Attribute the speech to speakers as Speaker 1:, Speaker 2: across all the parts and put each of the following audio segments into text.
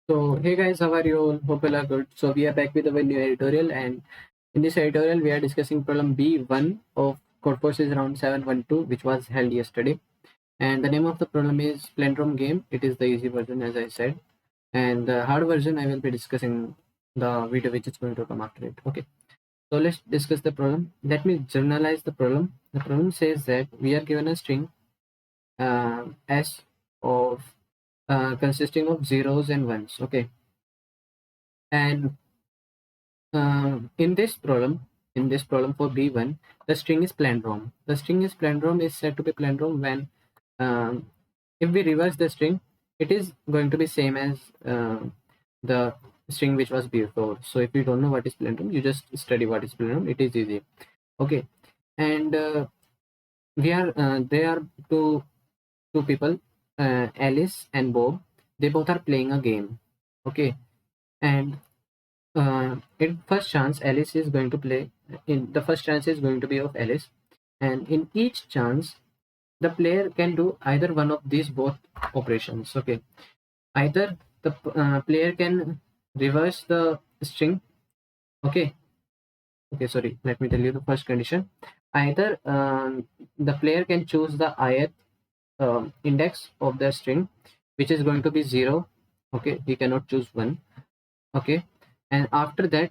Speaker 1: So hey guys, how are you all? Hope you are good. So we are back with our new editorial, and in this editorial we are discussing problem B1 of Codeforces round 712, which was held yesterday. And the name of the problem is Plenum game. It is the easy version, as I said, and the hard version I will be discussing the video which is going to come after it. Okay. So let's discuss the problem. Let me generalize the problem. The problem says that we are given a string s of consisting of zeros and ones. Okay, and in this problem for B1, the string is plandrom. The string is plandrom is said to be plandrom when if we reverse the string, it is going to be same as the string which was before. So if you don't know what is plandrom, you just study what is plandrom. It is easy. Okay, and there are two people, Alice and Bob. They both are playing a game. Okay, and in first chance Alice is going to play in the first chance is going to be of Alice, and in each chance the player can do either one of these both operations. Okay, either the player can reverse the string. Okay, sorry, let me tell you the first condition. Either the player can choose the ith index of the string, which is going to be 0. Okay, he cannot choose 1. Okay, and after that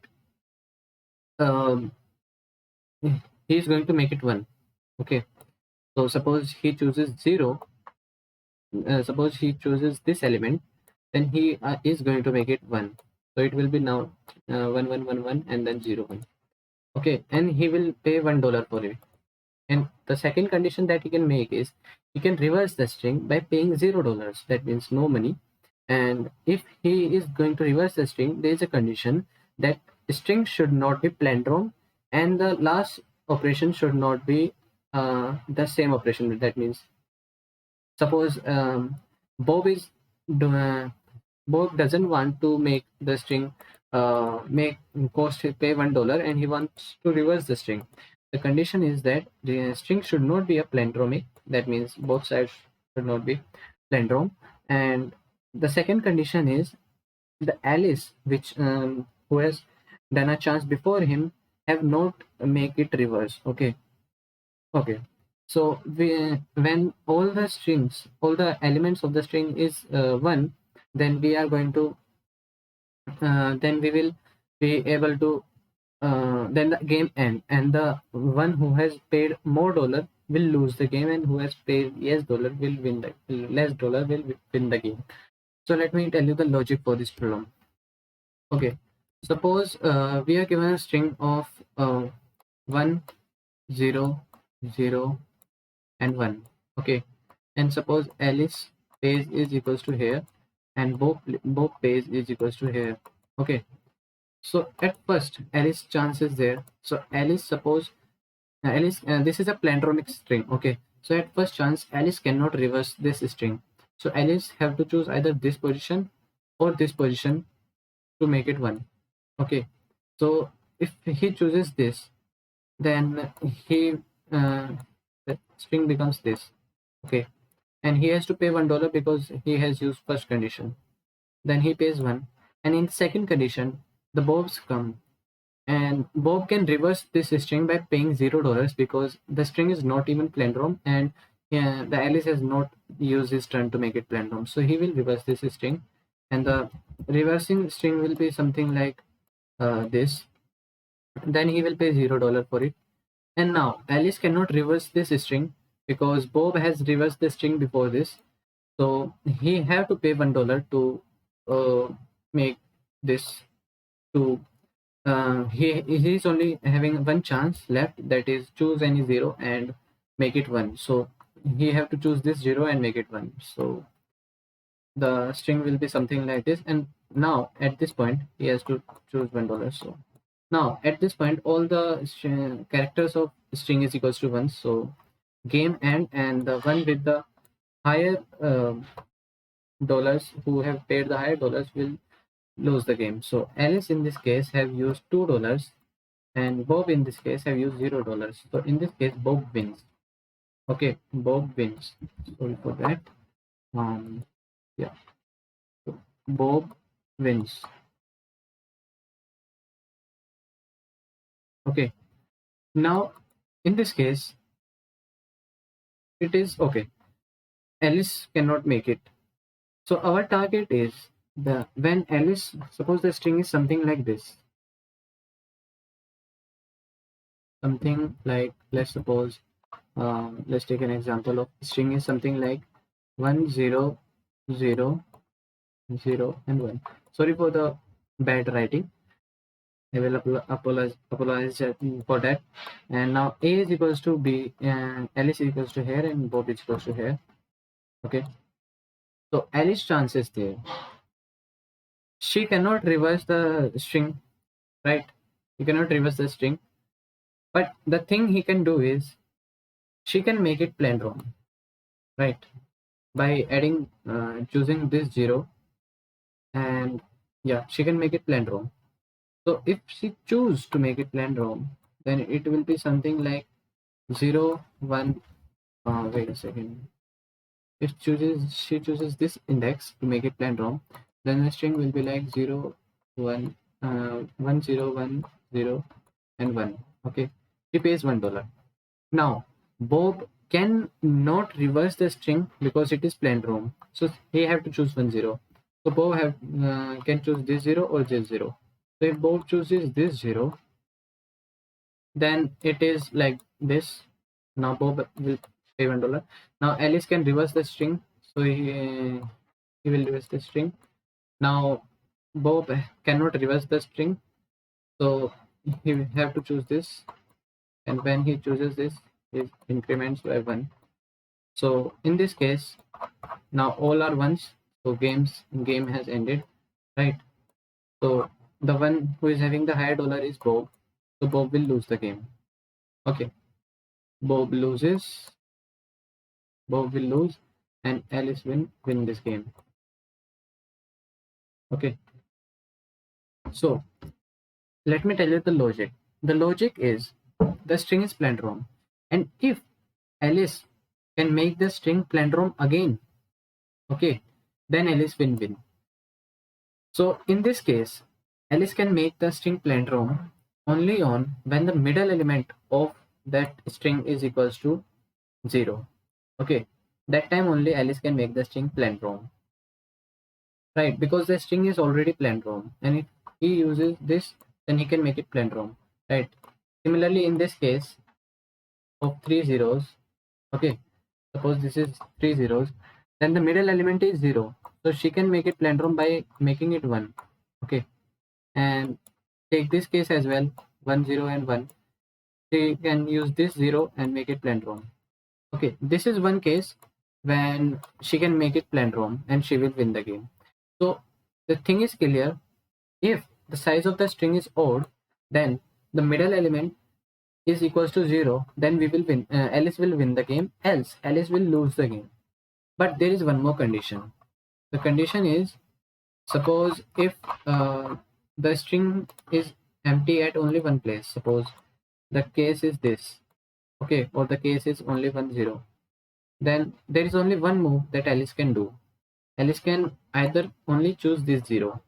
Speaker 1: um, he is going to make it 1. Okay, so suppose he chooses 0, suppose he chooses this element, then he is going to make it 1. So it will be now 1 1 1 1 and then 0 1. Okay, and he will pay $1 for it. And the second condition that he can make is he can reverse the string by paying $0. That means no money. And if he is going to reverse the string, there is a condition that string should not be plandrom, and the last operation should not be the same operation. That means suppose Bob is uh, Bob doesn't want to make the string make cost pay $1, and he wants to reverse the string. The condition is that the string should not be a palindromic. That means both sides should not be palindrome. And the second condition is the Alice, which who has done a chance before him, have not make it reverse. Okay, okay. So when all the elements of the string is 1, then we are going to then we will be able to then the game end, and the one who has paid more dollar will lose the game, and who has paid less dollar will win the less dollar will win the game. So let me tell you the logic for this problem. Okay, suppose we are given a string of 1 0 0 and 1. Okay, and suppose Alice pays is equals to here, and Bob pays is equals to here. Okay, so at first Alice chance is there. So Alice, suppose Alice, this is a palindromic string. Okay, so at first chance Alice cannot reverse this string. So Alice have to choose either this position or this position to make it 1. Okay, so if he chooses this, then he the string becomes this. Okay, and he has to pay $1 because he has used first condition. Then he pays 1, and in second condition the Bobs come, and Bob can reverse this string by paying $0 because the string is not even palindrome, and the Alice has not used his turn to make it palindrome. So he will reverse this string, and the reversing string will be something like this. Then he will pay $0 for it. And now Alice cannot reverse this string because Bob has reversed the string before this. So he have to pay $1 to make this to he is only having one chance left, that is choose any 0 and make it 1. So he have to choose this 0 and make it 1. So the string will be something like this, and now at this point he has to choose $1. So now at this point all the characters of string is equals to 1. So game end, and the one with the higher dollars, who have paid the higher dollars, will lose the game. So Alice in this case have used $2, and Bob in this case have used $0. So in this case Bob wins. Okay, Bob wins. Sorry for that. Yeah. So Bob wins. Okay, now in this case it is okay, Alice cannot make it. So our target is the when Alice, suppose the string is something like this, something like, let's suppose, let's take an example of string is something like 1 0 0 0 and 1. Sorry for the bad writing. I will apologize for that. And now A is equals to B, and Alice is equals to here, and Bob is equals to here. Okay. So Alice chances there. She cannot reverse the string, right? You cannot reverse the string. But the thing he can do is she can make it palindrome, right? By adding, choosing this 0, and yeah, she can make it palindrome. So if she choose to make it palindrome, then it will be something like 0 1. Wait a second. If she chooses this index to make it palindrome, then the string will be like 0 1, 1 0 1 0 and 1. Okay, she pays $1. Now Bob can not reverse the string because it is palindrome, so he have to choose 1 0. So Bob have can choose this 0 or this 0. So if Bob chooses this 0, then it is like this. Now Bob will pay $1. Now Alice can reverse the string, so he will reverse the string. Now Bob cannot reverse the string, so he will have to choose this, and when he chooses this, it increments by 1. So in this case, now all are ones, so game has ended, right? So the one who is having the higher dollar is Bob, so Bob will lose the game. Okay, Bob loses, Bob will lose, and Alice will win this game. Okay, so let me tell you the logic. The logic is the string is palindrome, and if Alice can make the string palindrome again, okay, then Alice will win. So in this case, Alice can make the string palindrome only on when the middle element of that string is equals to 0. Okay, that time only Alice can make the string palindrome, right? Because the string is already palindrome, and if he uses this, then he can make it palindrome, right? Similarly, in this case of 3 zeros, okay, suppose this is 3 zeros, then the middle element is 0, so she can make it palindrome by making it 1. Okay, and take this case as well, 1 0 and 1, she can use this 0 and make it palindrome. Okay, this is one case when she can make it palindrome and she will win the game. So the thing is clear. If the size of the string is odd, then the middle element is equals to 0, then we will win. Alice will win the game, else Alice will lose the game. But there is one more condition. The condition is, suppose if the string is empty at only one place, suppose the case is this, okay, or the case is only 1 0, then there is only one move that Alice can do. Alice can either only choose this 0,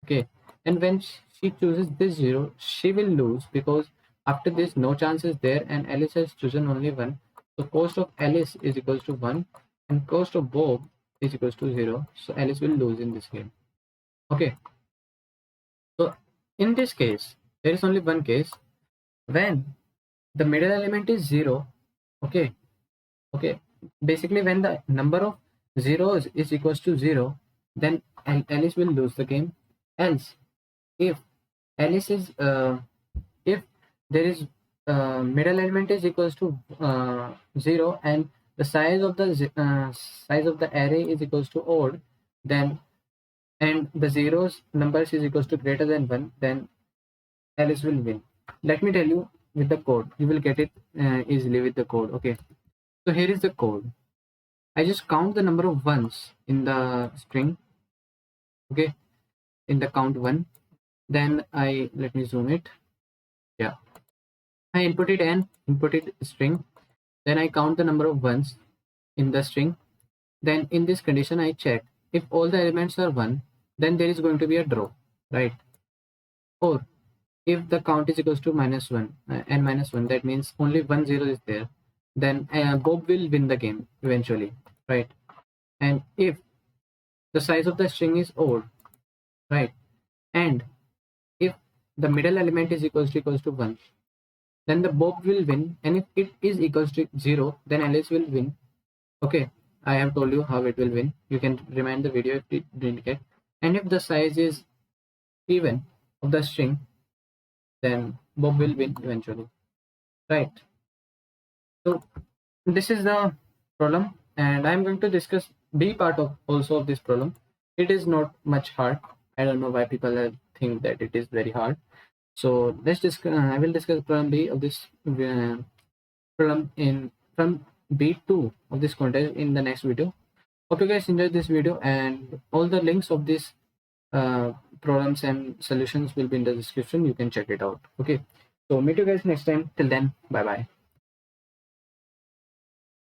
Speaker 1: okay, and when she chooses this 0, she will lose because after this no chance is there and Alice has chosen only 1. So cost of Alice is equals to 1 and cost of Bob is equals to 0. So Alice will lose in this game. Okay, so in this case, there is only one case when the middle element is 0. Okay, okay, basically when the number of zeros is equals to 0, then Alice will lose the game. Else if Alice is if there is middle element is equals to 0 and the size of the array is equals to odd, then and the zeros numbers is equals to greater than 1, then Alice will win. Let me tell you with the code, you will get it easily with the code. Okay, so here is the code. I just count the number of ones in the string, okay, in the count 1. Then I, let me zoom it. Yeah, I inputted an inputted string. Then I count the number of ones in the string. Then in this condition, I check if all the elements are 1, then there is going to be a draw, right? Or if the count is equals to -1 and -1, that means only 1 0 is there, then Bob will win the game eventually, right? And if the size of the string is odd, right, and if the middle element is equals to 1, then the Bob will win, and if it is equals to 0, then Alice will win. Okay, I have told you how it will win. You can remind the video if it didn't get. And if the size is even of the string, then Bob will win eventually, right? So this is the problem, and I'm going to discuss B part of also of this problem. It is not much hard. I don't know why people think that it is very hard. So let's discuss. I will discuss problem B of this problem in from B2 of this contest in the next video. Hope you guys enjoyed this video, and all the links of these uh, problems and solutions will be in the description. You can check it out. Okay, so meet you guys next time. Till then, bye bye.